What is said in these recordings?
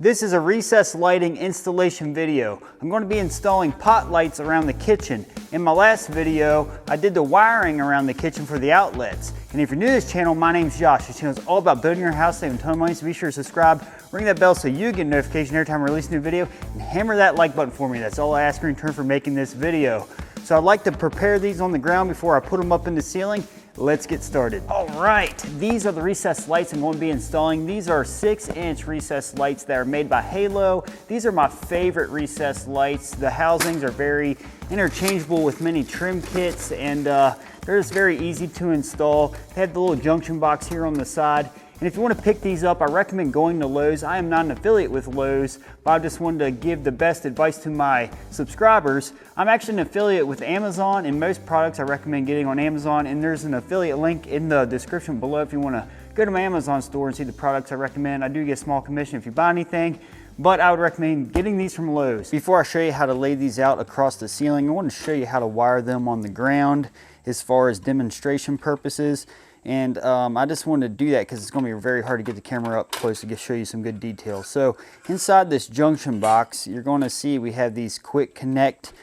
This is a recessed lighting installation video. I'm going to be installing pot lights around the kitchen. In my last video, I did the wiring around the kitchen for the outlets. And if you're new to this channel, my name's Josh. This channel is all about building your house, saving a ton of money, so be sure to subscribe, ring that bell so you get a notification every time I release a new video, and hammer that like button for me. That's all I ask in return for making this video. So I'd like to prepare these on the ground before I put them up in the ceiling. Let's get started. All right, these are the recessed lights I'm going to be installing. These are 6-inch recessed lights that are made by Halo. These are my favorite recessed lights. The housings are very interchangeable with many trim kits, and they're just very easy to install. They have the little junction box here on the side. And if you want to pick these up, I recommend going to Lowe's. I am not an affiliate with Lowe's, but I just wanted to give the best advice to my subscribers. I'm actually an affiliate with Amazon, and most products I recommend getting on Amazon, and there's an affiliate link in the description below if you want to go to my Amazon store and see the products I recommend. I do get a small commission if you buy anything, but I would recommend getting these from Lowe's. Before I show you how to lay these out across the ceiling, I want to show you how to wire them on the ground as far as demonstration purposes. And I just wanted to do that because it's going to be very hard to get the camera up close to show you some good details. So inside this junction box, you're going to see we have these quick connect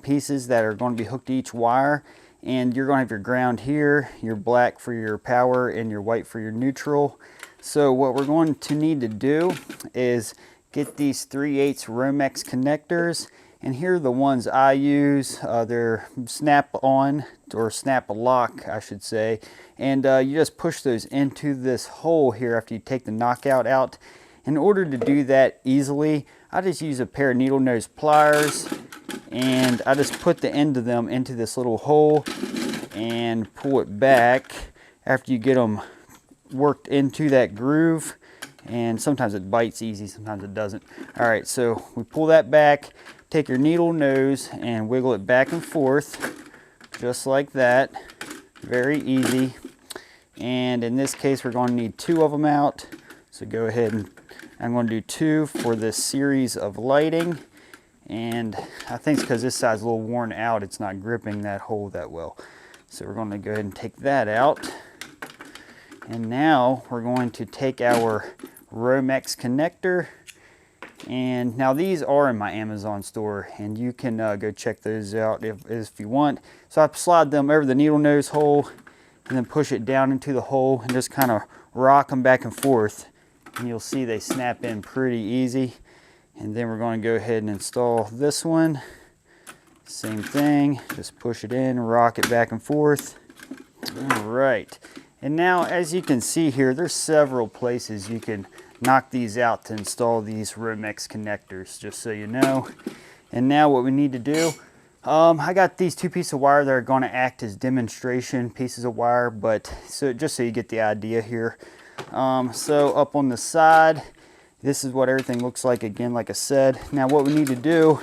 pieces that are going to be hooked to each wire. And you're going to have your ground here, your black for your power, and your white for your neutral. So what we're going to need to do is get these 3/8 Romex connectors. And here are the ones I use. They're snap-on, or snap-lock, I should say. And you just push those into this hole here after you take the knockout out. In order to do that easily, I just use a pair of needle nose pliers, and I just put the end of them into this little hole and pull it back after you get them worked into that groove. And sometimes it bites easy, sometimes it doesn't. All right, so we pull that back. Take your needle nose and wiggle it back and forth, just like that. Very easy. And in this case, we're going to need 2 of them out. So go ahead, and I'm going to do 2 for this series of lighting. And I think it's because this side's a little worn out, it's not gripping that hole that well. So we're going to go ahead and take that out. And now we're going to take our Romex connector. And now these are in my Amazon store, and you can go check those out if you want. So I slide them over the needle nose hole and then push it down into the hole and just kind of rock them back and forth. And you'll see they snap in pretty easy. And then we're going to go ahead and install this one. Same thing, just push it in, rock it back and forth. All right. And now, as you can see here, there's several places you can knock these out to install these Romex connectors, just so you know. And now what we need to do, I got these 2 pieces of wire that are going to act as demonstration pieces of wire, but just so you get the idea here. So up on the side, this is what everything looks like again, like I said. Now what we need to do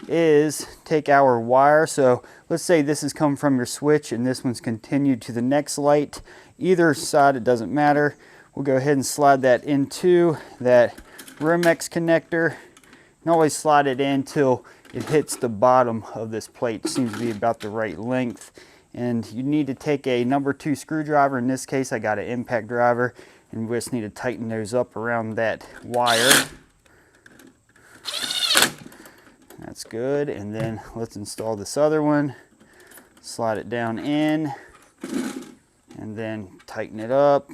is take our wire. So let's say this is coming from your switch and this one's continued to the next light. Either side, it doesn't matter. We'll go ahead and slide that into that Romex connector, and always slide it in till it hits the bottom of this plate. It seems to be about the right length. And you need to take a number 2 screwdriver. In this case, I got an impact driver, and we just need to tighten those up around that wire. That's good. And then let's install this other one. Slide it down in, and then tighten it up.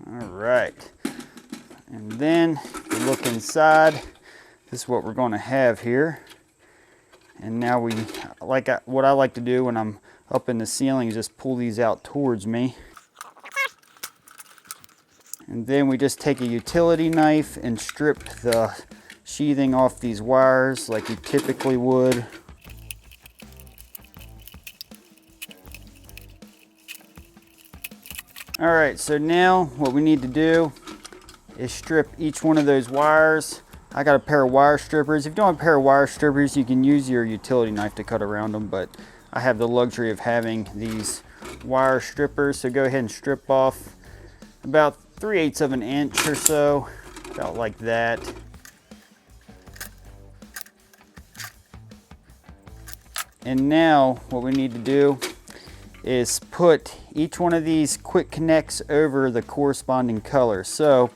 All right, and then if you look inside, this is what we're going to have here. And now what I like to do when I'm up in the ceiling is just pull these out towards me. And then we just take a utility knife and strip the sheathing off these wires like you typically would. All right, so now what we need to do is strip each one of those wires. I got a pair of wire strippers. If you don't have a pair of wire strippers, you can use your utility knife to cut around them, but I have the luxury of having these wire strippers. So go ahead and strip off about 3/8 of an inch or so, about like that. And now what we need to do is put each one of these quick connects over the corresponding color. So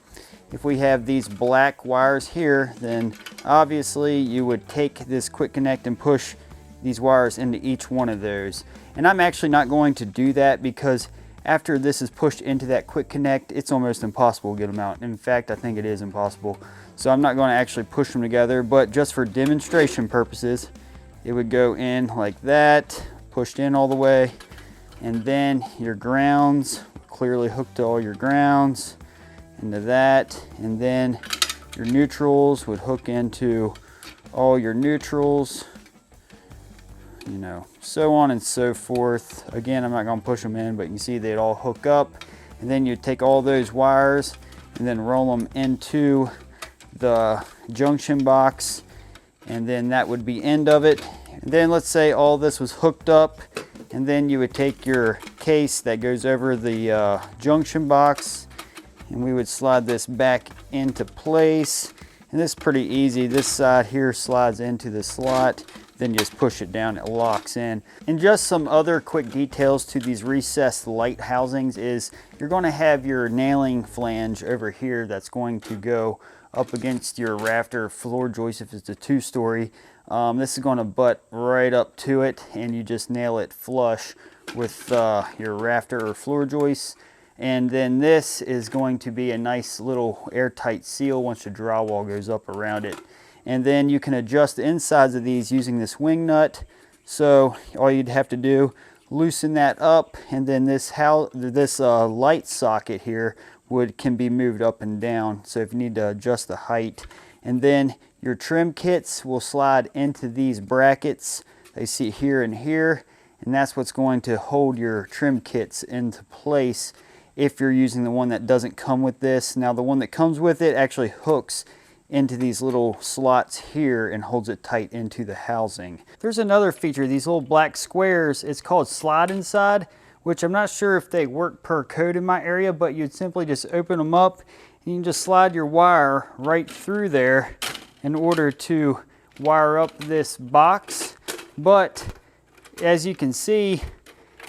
if we have these black wires here, then obviously you would take this quick connect and push these wires into each one of those. And I'm actually not going to do that because after this is pushed into that quick connect, it's almost impossible to get them out. In fact, I think it is impossible. So I'm not going to actually push them together, but just for demonstration purposes, it would go in like that, pushed in all the way, and then your grounds, clearly hooked to all your grounds, into that, and then your neutrals would hook into all your neutrals, you know, so on and so forth. Again, I'm not going to push them in, but you can see they'd all hook up, and then you take all those wires and then roll them into the junction box, and then that would be end of it. And then let's say all this was hooked up, and then you would take your case that goes over the junction box, and we would slide this back into place. And this is pretty easy. This side here slides into the slot, then just push it down, it locks in. And just some other quick details to these recessed light housings is you're going to have your nailing flange over here that's going to go up against your rafter floor joist if it's a 2-story. This is going to butt right up to it, and you just nail it flush with your rafter or floor joist. And then this is going to be a nice little airtight seal once the drywall goes up around it. And then you can adjust the insides of these using this wing nut. So all you'd have to do, loosen that up, and then this light socket here can be moved up and down. So if you need to adjust the height, and then your trim kits will slide into these brackets. They see here and here, and that's what's going to hold your trim kits into place if you're using the one that doesn't come with this. Now the one that comes with it actually hooks into these little slots here and holds it tight into the housing. There's another feature, these little black squares, it's called slide inside, which I'm not sure if they work per code in my area, but you'd simply just open them up and you can just slide your wire right through there in order to wire up this box. But as you can see,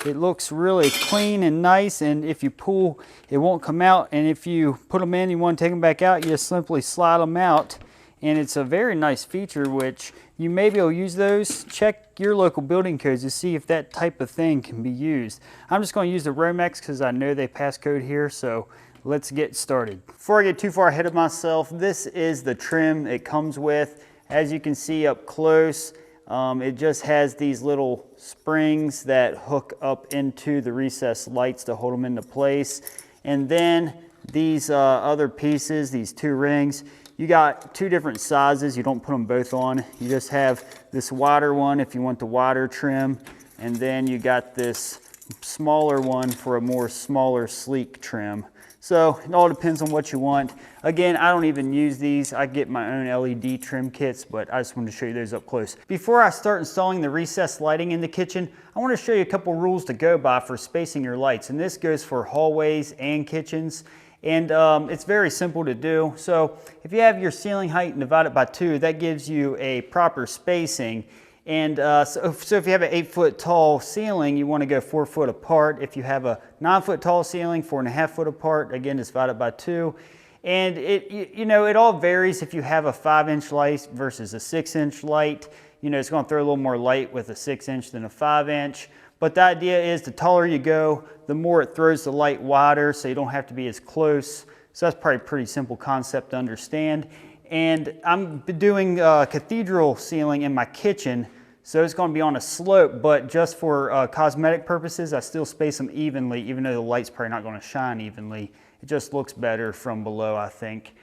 it looks really clean and nice, and if you pull, it won't come out. And if you put them in, you want to take them back out, you just simply slide them out. And it's a very nice feature, which you may be able to use those. Check your local building codes to see if that type of thing can be used. I'm just going to use the Romex because I know they pass code here, so let's get started. Before I get too far ahead of myself, this is the trim it comes with. As you can see up close, it just has these little springs that hook up into the recessed lights to hold them into place. And then these other pieces, these 2 rings, you got 2 different sizes. You don't put them both on. You just have this wider one if you want the wider trim, and then you got this smaller one for a more smaller, sleek trim. So it all depends on what you want. Again, I don't even use these. I get my own LED trim kits, but I just wanted to show you those up close. Before I start installing the recessed lighting in the kitchen, I want to show you a couple rules to go by for spacing your lights. And this goes for hallways and kitchens. And it's very simple to do. So if you have your ceiling height and divide it by 2, that gives you a proper spacing. And so if you have an 8-foot tall ceiling, you want to go 4 foot apart. If you have a 9-foot tall ceiling, 4.5 foot apart. Again, just divide it by 2. And it all varies if you have a 5-inch light versus a 6-inch light. It's going to throw a little more light with a 6-inch than a 5-inch. But the idea is the taller you go, the more it throws the light wider, so you don't have to be as close. So that's probably a pretty simple concept to understand. And I'm doing cathedral ceiling in my kitchen, so it's going to be on a slope, but just for cosmetic purposes, I still space them evenly, even though the light's probably not going to shine evenly. It just looks better from below, I think.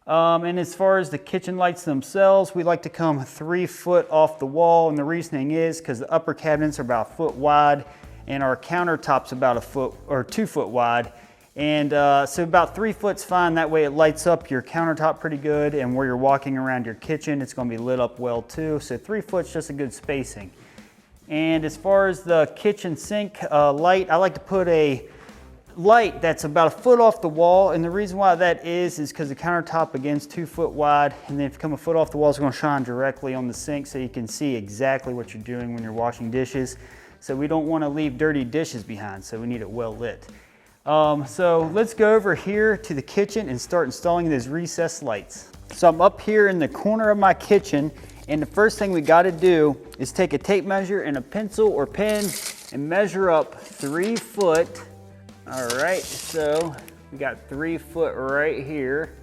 And as far as the kitchen lights themselves, we like to come 3 foot off the wall, and the reasoning is because the upper cabinets are about 1 foot wide, and our countertop's about 1 foot or 2 foot wide. And so about 3 foot's fine. That way it lights up your countertop pretty good, and where you're walking around your kitchen, it's going to be lit up well too. So 3 foot's just a good spacing. And as far as the kitchen sink light, I like to put a light that's about 1 foot off the wall, and the reason why that is because the countertop again is 2 foot wide, and then if you come 1 foot off the wall, it's going to shine directly on the sink so you can see exactly what you're doing when you're washing dishes. So we don't want to leave dirty dishes behind, so we need it well lit. So let's go over here to the kitchen and start installing those recessed lights. So I'm up here in the corner of my kitchen, and the first thing we got to do is take a tape measure and a pencil or pen and measure up 3 foot. All right, so we got 3 foot right here.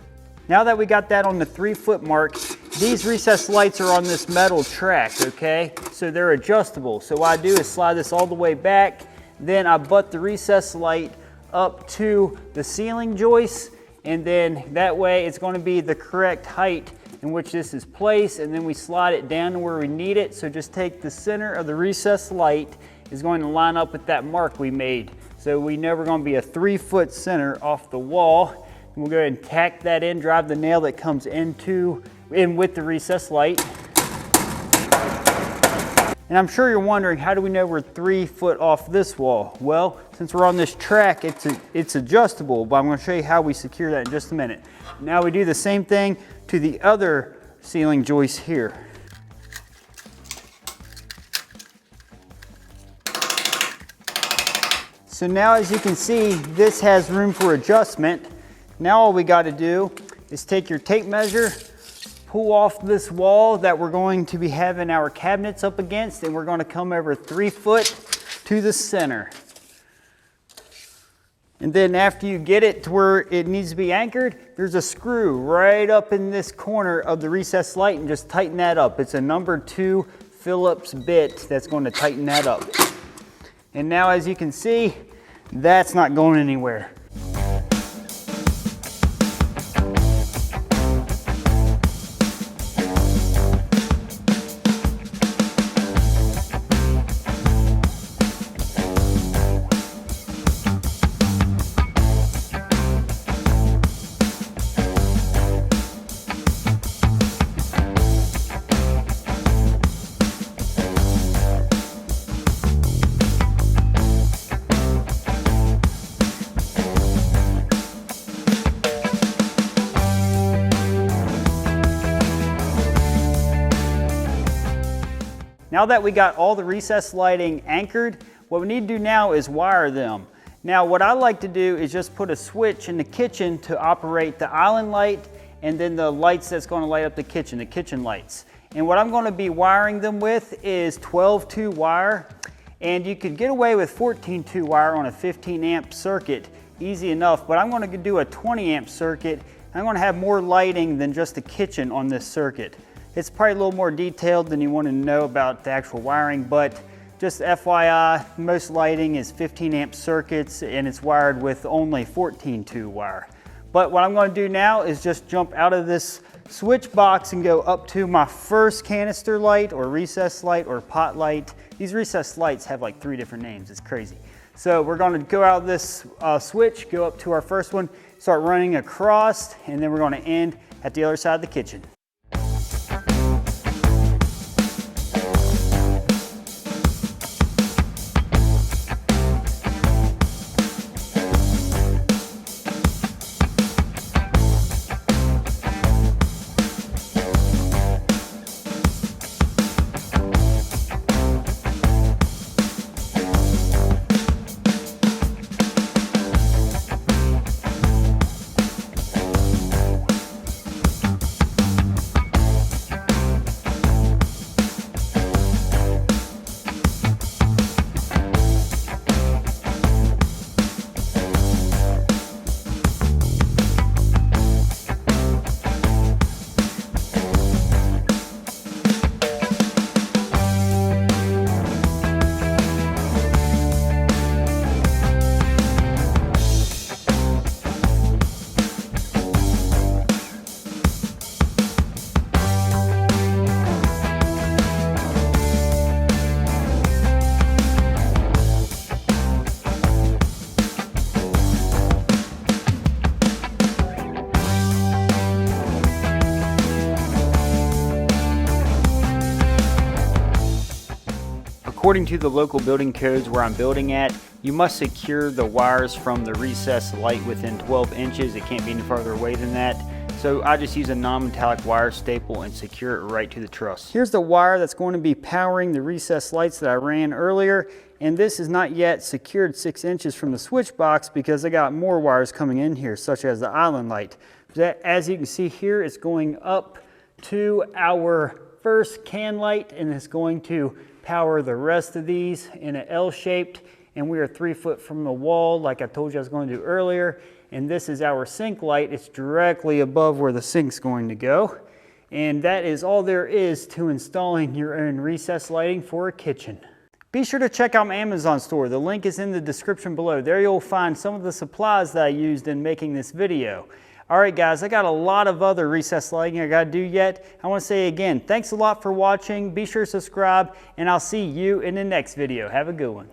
Now that we got that on the 3 foot mark, these recessed lights are on this metal track, okay? So they're adjustable. So what I do is slide this all the way back, then I butt the recessed light up to the ceiling joist, and then that way it's going to be the correct height in which this is placed, and then we slide it down to where we need it. So just take the center of the recessed light is going to line up with that mark we made. So we know we're going to be a 3 foot center off the wall. And we'll go ahead and tack that in, drive the nail that comes in with the recessed light. And I'm sure you're wondering, how do we know we're 3 foot off this wall? Well, since we're on this track, it's adjustable, but I'm going to show you how we secure that in just a minute. Now we do the same thing to the other ceiling joist here. So now, as you can see, this has room for adjustment. Now all we got to do is take your tape measure, pull off this wall that we're going to be having our cabinets up against, and we're going to come over 3 foot to the center. And then after you get it to where it needs to be anchored, there's a screw right up in this corner of the recessed light, and just tighten that up. It's a number 2 Phillips bit that's going to tighten that up. And now, as you can see, that's not going anywhere. Now that we got all the recessed lighting anchored, what we need to do now is wire them. Now what I like to do is just put a switch in the kitchen to operate the island light, and then the lights that's going to light up the kitchen lights. And what I'm going to be wiring them with is 12-2 wire, and you could get away with 14-2 wire on a 15 amp circuit, easy enough, but I'm going to do a 20 amp circuit. I'm going to have more lighting than just the kitchen on this circuit. It's probably a little more detailed than you want to know about the actual wiring, but just FYI, most lighting is 15 amp circuits, and it's wired with only 14-2 wire. But what I'm going to do now is just jump out of this switch box and go up to my first canister light or recessed light or pot light. These recessed lights have like 3 different names, it's crazy. So we're going to go out of this switch, go up to our first one, start running across, and then we're going to end at the other side of the kitchen. According to the local building codes where I'm building at, you must secure the wires from the recessed light within 12 inches. It can't be any farther away than that. So I just use a non-metallic wire staple and secure it right to the truss. Here's the wire that's going to be powering the recessed lights that I ran earlier. And this is not yet secured 6 inches from the switch box because I got more wires coming in here, such as the island light. As you can see here, it's going up to our first can light, and it's going to power the rest of these in an L-shaped, and we are 3 foot from the wall like I told you I was going to do earlier. And this is our sink light. It's directly above where the sink's going to go. And that is all there is to installing your own recessed lighting for a kitchen. Be sure to check out my Amazon store. The link is in the description below. There you'll find some of the supplies that I used in making this video. All right, guys, I got a lot of other recessed lighting I got to do yet. I want to say again, thanks a lot for watching. Be sure to subscribe, and I'll see you in the next video. Have a good one.